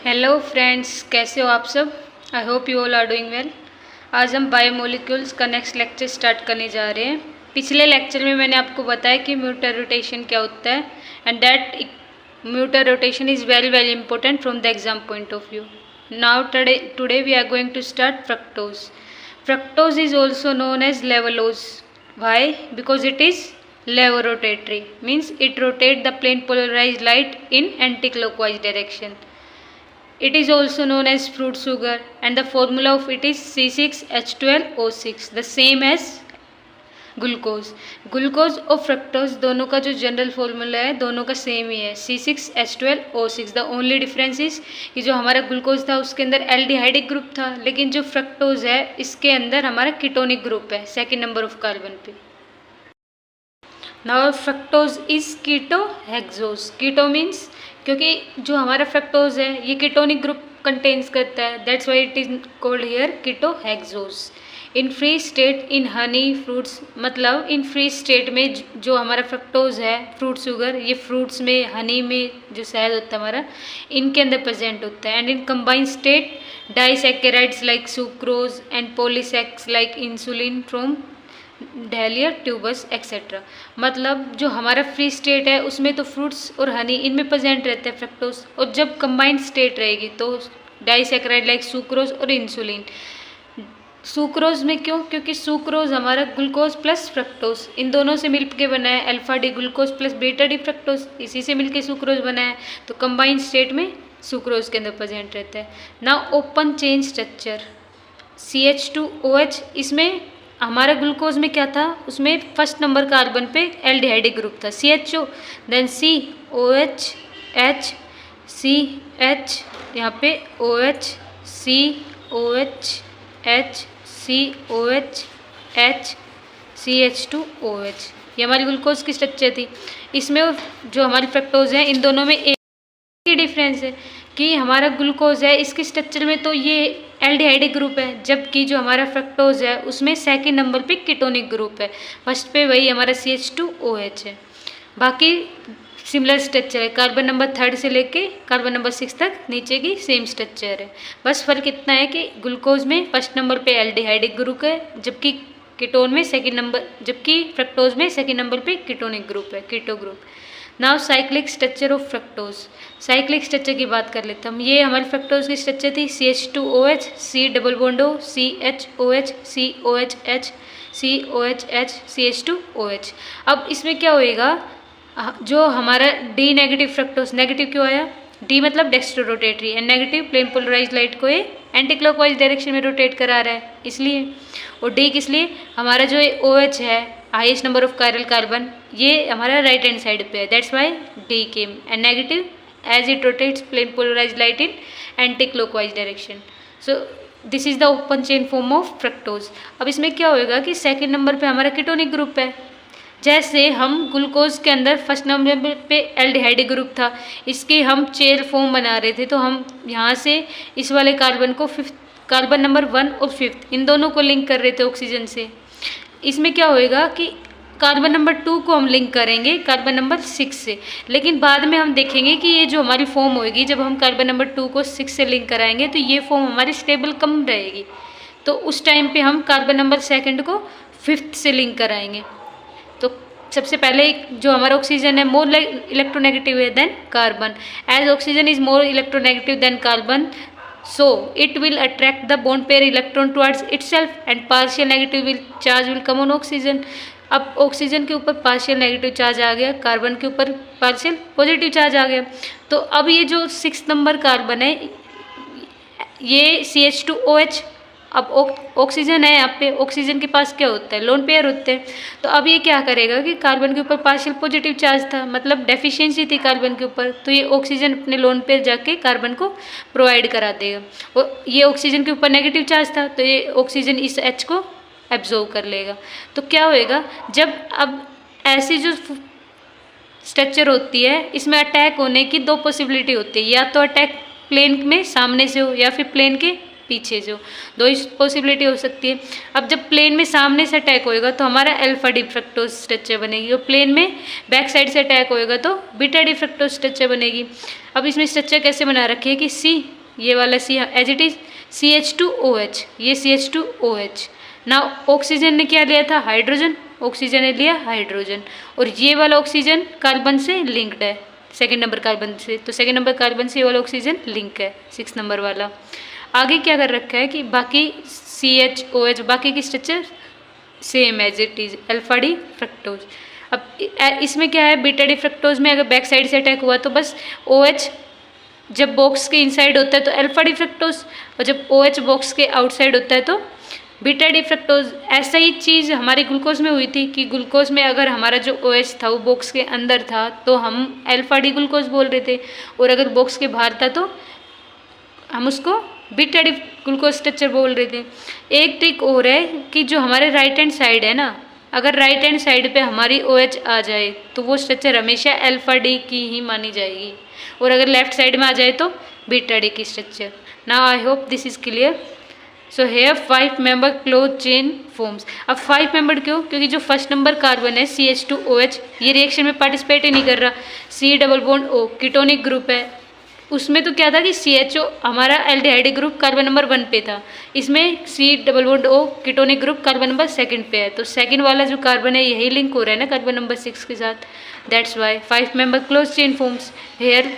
Hello friends, कैसे हो आप सब। I hope you all are doing well. आज हम बायोमोलिक्यूल्स का नेक्स्ट लेक्चर स्टार्ट करने जा रहे हैं। पिछले लेक्चर में मैंने आपको बताया कि म्यूटर रोटेशन क्या होता है and that mutarotation is very very important from the exam point of view. Now today we are going to start fructose. Fructose is also known as levulose. Why? Because it is levorotatory, means it rotates the plane polarized light in anti-clockwise direction. It is also known as fruit sugar and the formula of it is C6H12O6, the same as glucose. Glucose और fructose दोनों का जो general formula है दोनों का same ही है, C6H12O6। The only difference is कि जो हमारा ग्लूकोज था उसके अंदर एल्डिहाइडिक ग्रुप था, लेकिन जो फ्रक्टोज है इसके अंदर हमारा कीटोनिक ग्रुप है सेकेंड नंबर ऑफ कार्बन पे। Now fructose is ketohexose. Keto means क्योंकि जो हमारा फ्रक्टोज है ये कीटोनिक ग्रुप कंटेन्स करता है, that's why it is called here ketohexose. In free state in honey fruits, मतलब इन फ्री स्टेट में जो हमारा फ्रक्टोज है फ्रूट शुगर, ये फ्रूट्स में हनी में जो शहद होता है हमारा इनके अंदर प्रेजेंट होता है। And in combined state disaccharides like sucrose and polysaccharides like insulin from dahlia tubers etcetera. मतलब जो हमारा फ्री स्टेट है उसमें तो फ्रूट्स और हनी इनमें प्रेजेंट रहते हैं फ्रक्टोज, और जब कंबाइंड स्टेट रहेगी तो डाइसैकेराइड लाइक सुक्रोज और इंसुलिन। सुक्रोज में क्यों? क्योंकि सुक्रोज हमारा ग्लूकोज प्लस फ्रक्टोज इन दोनों से मिलकर बना है, alpha D glucose plus beta D fructose, इसी से मिलकर सुक्रोज बना है। तो कंबाइंड स्टेट में सुक्रोज के अंदर प्रेजेंट रहता है। Now open chain structure CH2OH, इसमें हमारा ग्लूकोज में क्या था, उसमें फर्स्ट नंबर कार्बन पे एल्डिहाइडिक ग्रुप था CHO, then COH H CH, यहाँ पे OH COH H COH H CH2OH, ये हमारी ग्लूकोज की स्ट्रक्चर थी। इसमें जो हमारी फ्रक्टोज है इन दोनों में एक ही डिफरेंस है कि हमारा ग्लूकोज है इसके स्ट्रक्चर में तो ये एल्डिहाइडिक ग्रुप है, जबकि जो हमारा फ्रक्टोज है उसमें सेकंड नंबर पे कीटोनिक ग्रुप है, फर्स्ट पे वही हमारा CH2OH है। बाकी सिमिलर स्ट्रक्चर है, कार्बन नंबर 3 से लेके कार्बन नंबर 6 तक नीचे की सेम स्ट्रक्चर है। बस फर्क इतना है कि ग्लूकोज में फर्स्ट नंबर पे एल्डिहाइडिक ग्रुप है, जबकि कीटोन में सेकेंड नंबर, जबकि फ्रक्टोज में सेकेंड नंबर पे कीटोनिक ग्रुप है, keto group. Now cyclic structure of fructose. Cyclic structure की बात कर लेते हम। ये हमारी फ्रक्टोज की स्ट्रक्चर थी CH2OH C double bond O CHOH COHH COHH CH2OH। अब इसमें क्या होएगा, जो हमारा डी नेगेटिव फ्रक्टोज, नेगेटिव क्यों आया, डी मतलब dextro rotatory and negative plane polarise light को ये एंटी क्लॉकवाइज डायरेक्शन में रोटेट करा रहा है इसलिए, और डी किस लिए, हमारा जो OH है highest number of chiral carbon ये हमारा राइट हैंड साइड पे है, that's why D came, and negative as it rotates plane polarise light in anti clockwise direction. So this is the open chain form of fructose. अब इसमें क्या होएगा कि second number पे हमारा कीटोनिक ग्रुप है, जैसे हम ग्लूकोज के अंदर फर्स्ट नंबर पे एल्डिहाइडिक ग्रुप था, इसके हम चेयर फॉर्म बना रहे थे, तो हम यहाँ से इस वाले कार्बन को कार्बन नंबर 1 और 5 इन दोनों को लिंक कर रहे थे ऑक्सीजन से। इसमें क्या होएगा कि कार्बन नंबर 2 को हम लिंक करेंगे कार्बन नंबर 6 से, लेकिन बाद में हम देखेंगे कि ये जो हमारी फॉर्म होएगी जब हम कार्बन नंबर 2 को 6 से लिंक कराएंगे तो ये फॉर्म हमारी स्टेबल कम रहेगी, तो उस टाइम पे हम कार्बन नंबर 2 को 5th से लिंक कराएंगे। तो सबसे पहले जो हमारा ऑक्सीजन है मोर इलेक्ट्रोनेगेटिव है than carbon, as oxygen is more electronegative than carbon, so it will attract the bond pair electron towards itself and partial negative charge will come on oxygen। अब oxygen के ऊपर partial negative charge आ गया, carbon के ऊपर partial positive charge आ गया, तो अब ये जो 6 नंबर कार्बन है ये CH2OH, अब ऑक्सीजन है यहाँ पे, ऑक्सीजन के पास क्या होता है, लोन पेयर होते हैं, तो अब ये क्या करेगा कि कार्बन के ऊपर पार्शियल पॉजिटिव चार्ज था, मतलब डेफिशिएंसी थी कार्बन के ऊपर, तो ये ऑक्सीजन अपने लोन पेयर जाके कार्बन को प्रोवाइड करा देगा, और ये ऑक्सीजन के ऊपर नेगेटिव चार्ज था तो ये ऑक्सीजन इस H को एब्जॉर्व कर लेगा। तो क्या होएगा, जब अब ऐसी जो स्ट्रक्चर होती है इसमें अटैक होने की 2 पॉसिबिलिटी होती है, या तो अटैक प्लेन में सामने से हो या फिर प्लेन के पीछे जो, 2 ही पॉसिबिलिटी हो सकती है। अब जब प्लेन में सामने से अटैक होएगा तो हमारा अल्फा डी फ्रक्टोज स्ट्रक्चर बनेगी, और प्लेन में बैक साइड से अटैक होएगा तो बीटा डी फ्रक्टोज स्ट्रक्चर बनेगी। अब इसमें स्ट्रक्चर कैसे बना रखी है कि ये वाला सी एज इट इज CH2OH, ये CH2OH। ना ऑक्सीजन ने क्या लिया था, हाइड्रोजन, ऑक्सीजन ने लिया हाइड्रोजन, और ये वाला ऑक्सीजन कार्बन से लिंक्ड है, सेकेंड नंबर कार्बन से, तो सेकेंड नंबर कार्बन से ये वाला ऑक्सीजन लिंक है 6 नंबर वाला। आगे क्या कर रखा है कि बाकी CHOH बाकी की structure same as it is alpha D fructose. अब इसमें क्या है, बीटा डी फ्रक्टोज में अगर बैक साइड से अटैक हुआ तो बस OH जब बॉक्स के इनसाइड होता है तो अल्फा डी फ्रक्टोज, और जब OH बॉक्स के आउटसाइड होता है तो बीटा डी फ्रक्टोज। ऐसा ही चीज़ हमारे ग्लूकोज में हुई थी कि ग्लूकोज में अगर हमारा जो OH था वो बॉक्स के अंदर था तो हम अल्फा डी ग्लूकोज बोल रहे थे, और अगर बॉक्स के बाहर था तो हम उसको बीटा डी ग्लूकोज स्ट्रक्चर बोल रहे थे। एक ट्रिक और है कि जो हमारे राइट हैंड साइड है ना, अगर राइट हैंड साइड पे हमारी OH आ जाए तो वो स्ट्रक्चर हमेशा अल्फा डी की ही मानी जाएगी, और अगर लेफ्ट साइड में आ जाए तो बीटा डी की structure. Now I hope this is clear. So here 5 member close chain forms. अब 5 मेंबर क्यों, क्योंकि जो फर्स्ट नंबर कार्बन है CH2OH ये रिएक्शन में पार्टिसिपेट ही नहीं कर रहा, C double bond O ketonic group है, उसमें तो क्या था कि CHO हमारा एल्डिहाइड ग्रुप कार्बन नंबर 1 पे था, इसमें C double bond O ketonic group carbon number 2 पे है, तो सेकंड वाला जो कार्बन है यही लिंक हो रहा है ना कार्बन नंबर 6 के साथ, that's why 5 member close chain forms here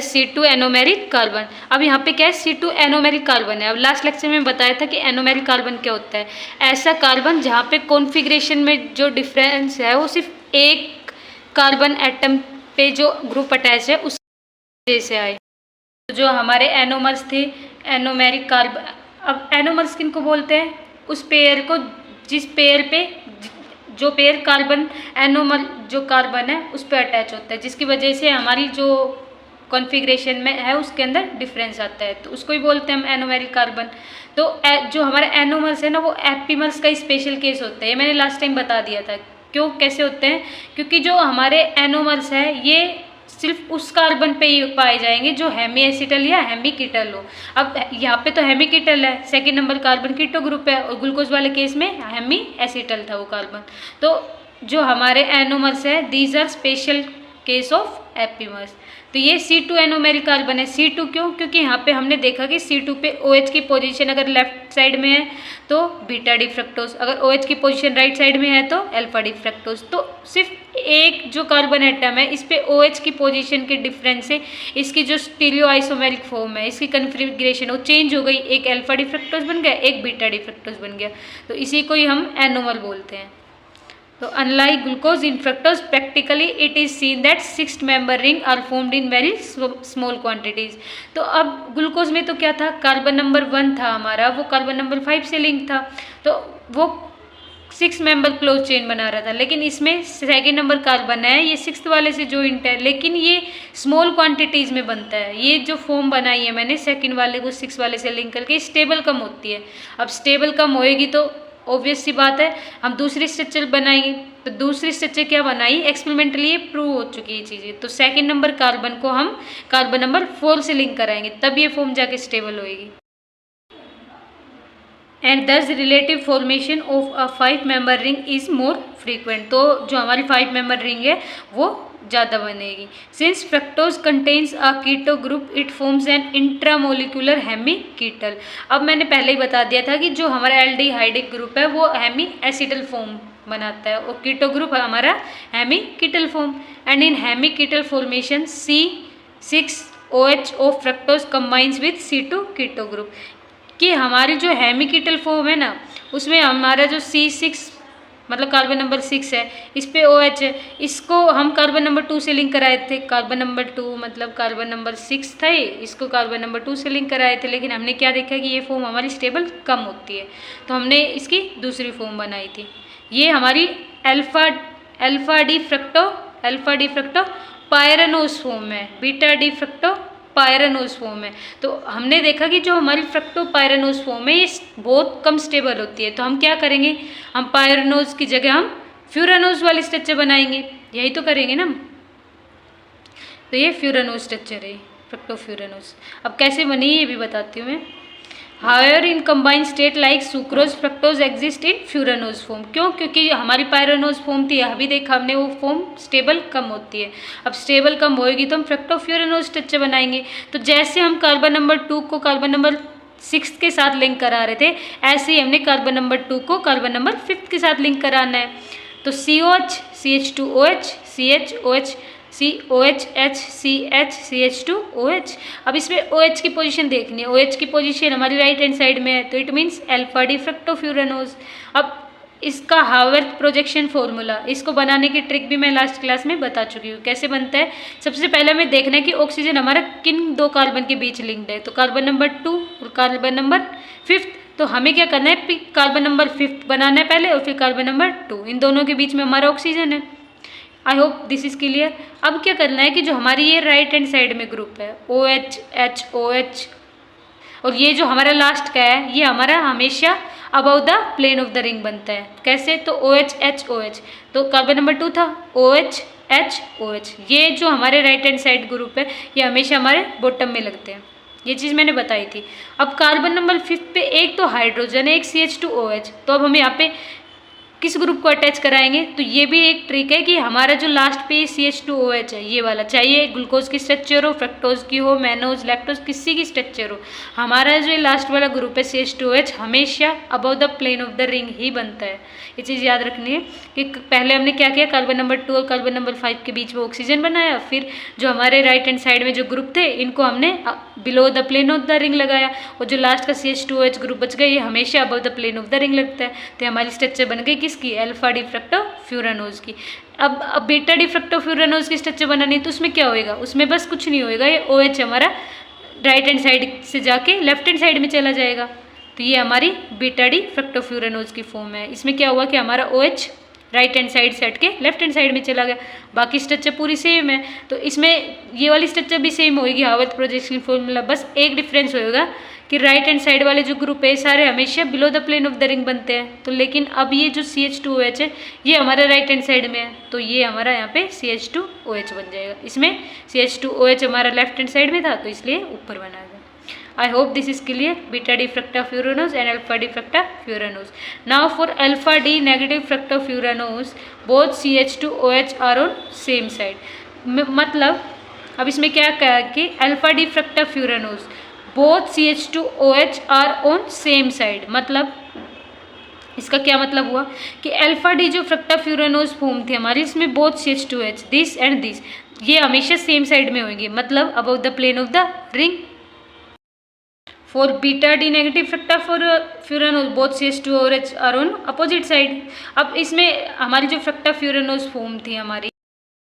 C2 anomeric carbon. अब यहाँ पे क्या है, C2 एनोमेरिक कार्बन है। अब लास्ट लेक्चर में बताया था कि एनोमेरिक कार्बन क्या होता है, ऐसा कार्बन जहाँ पे कॉन्फ़िगरेशन में जो डिफरेंस है वो सिर्फ एक कार्बन एटम पे जो ग्रुप अटैच है उस वजह से आए। तो जो हमारे एनोमर्स थे एनोमेरिक कार्बन, अब एनोमर्स किनको बोलते हैं, उस पेयर को जिस पेयर पे जो पेयर कार्बन एनोमर जो कार्बन है उस पर अटैच होता है, जिसकी वजह से हमारी जो कॉन्फ़िगरेशन में है उसके अंदर डिफरेंस आता है, तो उसको ही बोलते हैं हम एनोमेरिक कार्बन। तो जो हमारे एनोमर्स है ना वो एपीमर्स का स्पेशल केस होता है, ये मैंने लास्ट टाइम बता दिया था। क्यों, कैसे होते हैं, क्योंकि जो हमारे एनोमर्स है ये सिर्फ उस कार्बन पे ही पाए जाएंगे जो हेमी एसिटल या हेमी कीटल हो। अब यहाँ पे तो हेमी कीटल है, second number carbon keto group है, और ग्लूकोज वाले केस में हेमी एसिटल था वो कार्बन। तो जो हमारे एनोमर्स है these are special case of epimers. तो ये C2 एनोमेरिक कार्बन है। C2 क्यों, क्योंकि यहाँ पे हमने देखा कि C2 पे OH की पोजीशन अगर लेफ्ट साइड में है तो बीटा डी फ्रक्टोज, अगर OH की पोजीशन राइट साइड में है तो अल्फा डी फ्रक्टोज। तो सिर्फ एक जो कार्बन एटम है इस पे OH की पोजीशन के डिफरेंस से इसकी जो स्टीरियो आइसोमेरिक फॉर्म है इसकी कन्फिग्रेशन वो चेंज हो गई, एक अल्फा डी फ्रक्टोज बन गया, एक बीटा डी फ्रक्टोज बन गया, तो इसी को ही हम एनोमर बोलते हैं। तो unlike glucose in fructose, practically it is seen that 6 member ring are formed in very small quantities। तो अब ग्लूकोज में तो क्या था, कार्बन नंबर 1 था हमारा, वो कार्बन नंबर 5 से लिंक था, तो वो 6 मेंबर क्लोज चेन बना रहा था। लेकिन इसमें सेकेंड नंबर कार्बन है ये 6th वाले से जॉइंट है, लेकिन ये स्मॉल क्वांटिटीज़ में बनता है। ये जो फॉर्म बनाई है मैंने सेकेंड वाले को 6 वाले से लिंक करके, स्टेबल कम होती है। अब स्टेबल कम होएगी तो ऑब्वियस सी बात है हम दूसरी स्ट्रक्चर बनाएंगे, तो दूसरी स्ट्रक्चर क्या बनाई, एक्सपेरिमेंटली ये प्रूव हो चुकी है चीज़ें। तो सेकंड नंबर कार्बन को हम कार्बन नंबर 4 से लिंक कराएंगे, तब ये फॉर्म जाके स्टेबल होएगी। एंड दस relative formation of a 5 member ring is more frequent. तो जो हमारी 5 मेंबर रिंग है वो ज़्यादा बनेगी। Since fructose contains a keto group it forms an intramolecular hemi ketal. अब मैंने पहले ही बता दिया था कि जो हमारा एल्डिहाइडिक ग्रुप है वो हेमी एसिडल फॉर्म बनाता है, और कीटो ग्रुप हमारा hemiketal form. And in hemiketal formation C6OH of fructose combines with C2 keto group. कि हमारी जो हेमी कीटल फॉर्म है ना उसमें हमारा जो C6 मतलब कार्बन नंबर 6 है, इस पे OH है, इसको हम कार्बन नंबर 2 से लिंक कराए थे। कार्बन नंबर 2 मतलब कार्बन नंबर 6 था, इसको कार्बन नंबर 2 से लिंक कराए थे, लेकिन हमने क्या देखा कि ये फॉर्म हमारी स्टेबल कम होती है, तो हमने इसकी दूसरी फॉर्म बनाई थी। ये हमारी अल्फा डी फ्रक्टो पायरानोस फॉर्म है, बीटा डी फ्रक्टो पायरानोस फॉर्म है। तो हमने देखा कि जो हमारी फ्रक्टो पायरानोस फॉर्म है ये बहुत कम स्टेबल होती है, तो हम क्या करेंगे, हम पायरानोस की जगह हम फ्यूरानोस वाली स्ट्रक्चर बनाएंगे, यही तो करेंगे ना। तो ये फ्यूरानोस स्ट्रक्चर है, फ्रक्टो फ्यूरानोस। अब कैसे बनी ये भी बताती हूँ मैं। Higher in combined state like sucrose fructose exist in furanose form. क्यों? क्योंकि हमारी पायरानोज फॉर्म थी, अभी देखा हमने वो फॉर्म स्टेबल कम होती है। अब स्टेबल कम होएगी तो हम फ्रक्टोफ्यूरानोज स्ट्रक्चर बनाएंगे। तो जैसे हम कार्बन नंबर 2 को कार्बन नंबर 6 के साथ लिंक करा रहे थे, ऐसे ही हमने कार्बन नंबर 2 को कार्बन नंबर 5 के साथ लिंक कराना है। तो COH CH2OH CHOH COHH CH CH2OH। अब इसमें OH की पोजीशन देखनी है। OH की पोजीशन हमारी राइट हैंड साइड में है, तो इट मीन्स अल्फा डी फ्रक्टोफ्यूरानोज। अब इसका हावर्थ प्रोजेक्शन फॉर्मूला, इसको बनाने की ट्रिक भी मैं लास्ट क्लास में बता चुकी हूँ, कैसे बनता है। सबसे पहले हमें देखना है कि ऑक्सीजन हमारा किन दो कार्बन के बीच लिंक्ड है। तो कार्बन नंबर 2 और कार्बन नंबर 5। तो हमें क्या करना है, कार्बन नंबर 5 बनाना है पहले और फिर कार्बन नंबर 2, इन दोनों के बीच में हमारा ऑक्सीजन है। I hope this is clear. अब क्या करना है कि जो हमारी ये राइट हैंड साइड में ग्रुप है OH H OH, और ये जो हमारा लास्ट का है ये हमारा हमेशा above the plane of the ring बनता है। कैसे? तो OH H OH, तो कार्बन नंबर 2 था OH H OH। ये जो हमारे राइट हैंड साइड ग्रुप है ये हमेशा हमारे बॉटम में लगते हैं, ये चीज़ मैंने बताई थी। अब कार्बन नंबर 5 पे एक तो हाइड्रोजन है, एक CH2OH। तो अब हम यहाँ पे किस ग्रुप को अटैच कराएंगे? तो ये भी एक ट्रिक है कि हमारा जो लास्ट पे CH2OH है ये वाला, चाहिए ग्लूकोज की स्ट्रक्चर हो, फ्रक्टोज की हो, मैनोज लैक्टोज किसी की स्ट्रक्चर हो, हमारा जो लास्ट वाला ग्रुप है CH2OH हमेशा above the plane of the ring ही बनता है। ये चीज़ याद रखनी है कि पहले हमने क्या किया, कार्बन नंबर 2 और कार्बन नंबर 5 के बीच में ऑक्सीजन बनाया, फिर जो हमारे राइट हैंड साइड में जो ग्रुप थे इनको हमने below the plane of the ring लगाया, और जो लास्ट का CH2OH ग्रुप बच गया ये हमेशा above the plane of the ring लगता है। तो हमारी स्ट्रक्चर बन गई किसकी? अल्फा डी फ्रक्टोफ्यूरानोज की। अब बीटा डी फ्रक्टोफ्यूरानोज की स्ट्रक्चर बनानी है तो उसमें क्या होएगा? उसमें बस कुछ नहीं होएगा, ये OH हमारा राइट हैंड साइड से जाके लेफ्ट हैंड साइड में चला जाएगा। तो ये हमारी बीटा डी फ्रक्टोफ्यूरानोज की फॉर्म है। इसमें क्या हुआ कि हमारा OH राइट हैंड साइड से हट के लेफ्ट हैंड साइड में चला गया, बाकी स्ट्रक्चर पूरी सेम है। तो इसमें ये वाली स्ट्रक्चर भी सेम होगी, हावर्थ प्रोजेक्शन फॉर्मूला, बस एक डिफरेंस होएगा कि राइट हैंड साइड वाले जो ग्रुप है सारे हमेशा below the plane of the ring बनते हैं। तो लेकिन अब ये जो CH2OH है ये हमारा राइट हैंड साइड में है, तो ये हमारा यहाँ पे CH2OH बन जाएगा। इसमें CH2OH हमारा लेफ्ट हैंड साइड में था तो इसलिए ऊपर बना गया। I hope this is clear. Beta D fructofuranose and alpha D fructofuranose. Now for alpha D negative fructofuranose, both CH2OH are on same side. मतलब अब इसमें क्या कहा कि alpha D fructofuranose both CH2OH are on same side। मतलब इसका क्या मतलब हुआ कि अल्फा डी जो फ्रक्टाफ्यूरानोज फॉर्म थी हमारी, इसमें both CH2OH this and this ये हमेशा सेम साइड में होंगे, मतलब above the plane of the ring. For beta D negative fructofuranose both CH2OH are on opposite side। अब इसमें हमारी जो फ्रक्टाफ्यूरानोज फॉर्म थी हमारी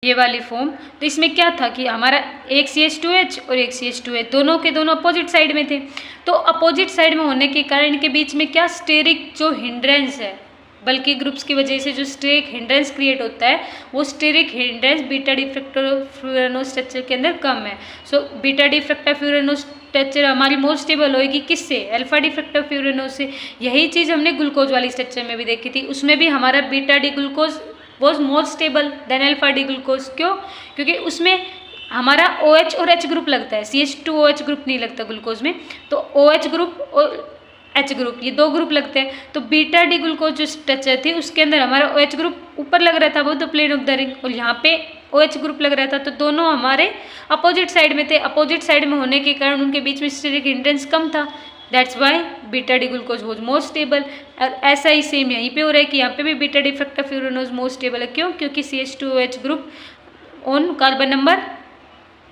ये वाली फॉर्म, तो इसमें क्या था कि हमारा एक CH2H और एक CH2H दोनों के दोनों अपोजिट साइड में थे। तो अपोजिट साइड में होने के कारण इनके बीच में क्या स्टेरिक जो हिंड्रेंस है, बल्कि ग्रुप्स की वजह से जो स्टेरिक हिंड्रेंस क्रिएट होता है वो steric hindrance beta D fructofuranose structure के अंदर कम है। So beta D fructofuranose structure हमारी मोर स्टेबल होगी किससे? अल्फा डी फ्रक्टाफ्यूरानोज से। यही चीज़ हमने ग्लूकोज वाली स्ट्रक्चर में भी देखी थी, उसमें भी हमारा beta D glucose was more stable then alpha D glucose. क्यों? क्योंकि उसमें हमारा OH और H ग्रुप लगता है, CH2OH ग्रुप नहीं लगता ग्लूकोज में। तो OH ग्रुप और H ग्रुप ये दो ग्रुप लगते हैं। तो बीटा डी ग्लूकोज जो स्ट्रक्चर थी उसके अंदर हमारा OH ग्रुप ऊपर लग रहा था वो the plane of the ring, और यहाँ पे OH ग्रुप लग रहा था, तो दोनों हमारे अपोजिट साइड में थे। अपोजिट साइड में होने के कारण उनके बीच में स्टेरिक हिंड्रेंस कम था, that's why beta D glucose was more stable. और ऐसा ही सेम यहीं पे हो रहा है कि यहाँ पे भी बीटा डी फ्रक्टाफ्यूरानोज मोर स्टेबल है। क्यों? क्योंकि CH2OH group on carbon number,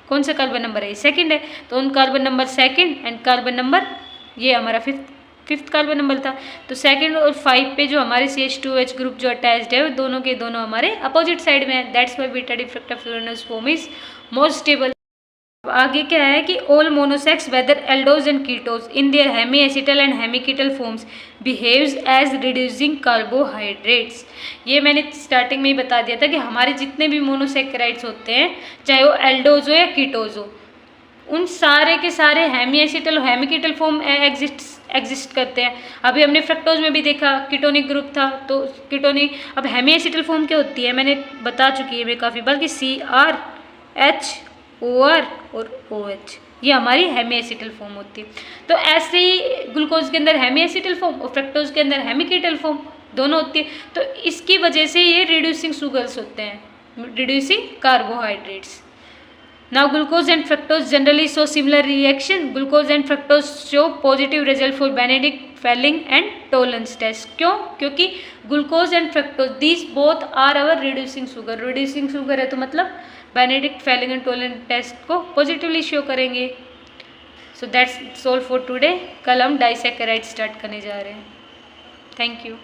कौन सा कार्बन नंबर है? सेकंड है, तो on carbon number second and carbon number ये हमारा फिफ्थ कार्बन नंबर था। तो सेकंड और 5 पे जो हमारे CH2OH ग्रुप जो अटैच्ड है वो दोनों के दोनों हमारे अपोजिट साइड में है, that's why beta D fructofuranose form is more stable. आगे क्या है कि all monosaccharides whether aldose and ketose in their hemi acetal and hemiketal forms behaves as reducing carbohydrates. ये मैंने स्टार्टिंग में ही बता दिया था कि हमारे जितने भी मोनोसेक्राइड्स होते हैं चाहे वो एल्डोज हो या कीटोज हो, उन सारे के सारे हेमी एसिटल और हेमिकीटल फॉर्म एग्जिस्ट करते हैं। अभी हमने फ्रक्टोज में भी देखा कीटोनिक ग्रुप था, तो कीटोनिक अब हेमी एसिटल फॉर्म क्या होती है मैंने बता चुकी है मैं काफ़ी बार कि CrH OR और OH, ये हमारी हेमी एसिटल फॉर्म होती है। तो ऐसे ही ग्लूकोज के अंदर हेमी एसिटल फॉर्म और फ्रक्टोज के अंदर हेमी कीटल फॉर्म दोनों होती है। तो इसकी वजह से ये रिड्यूसिंग शुगर्स होते हैं, reducing carbohydrates. Now glucose and fructose generally show similar reaction. Glucose and fructose show positive result for Benedict, Fleming and Tollens test. क्यों? क्योंकि glucose and fructose these both are our reducing sugar. Reducing sugar है तो मतलब Benedict, Fleming and Tollens test को positively show करेंगे. So that's all for today. कल हम disaccharide start करने जा रहे हैं. Thank you.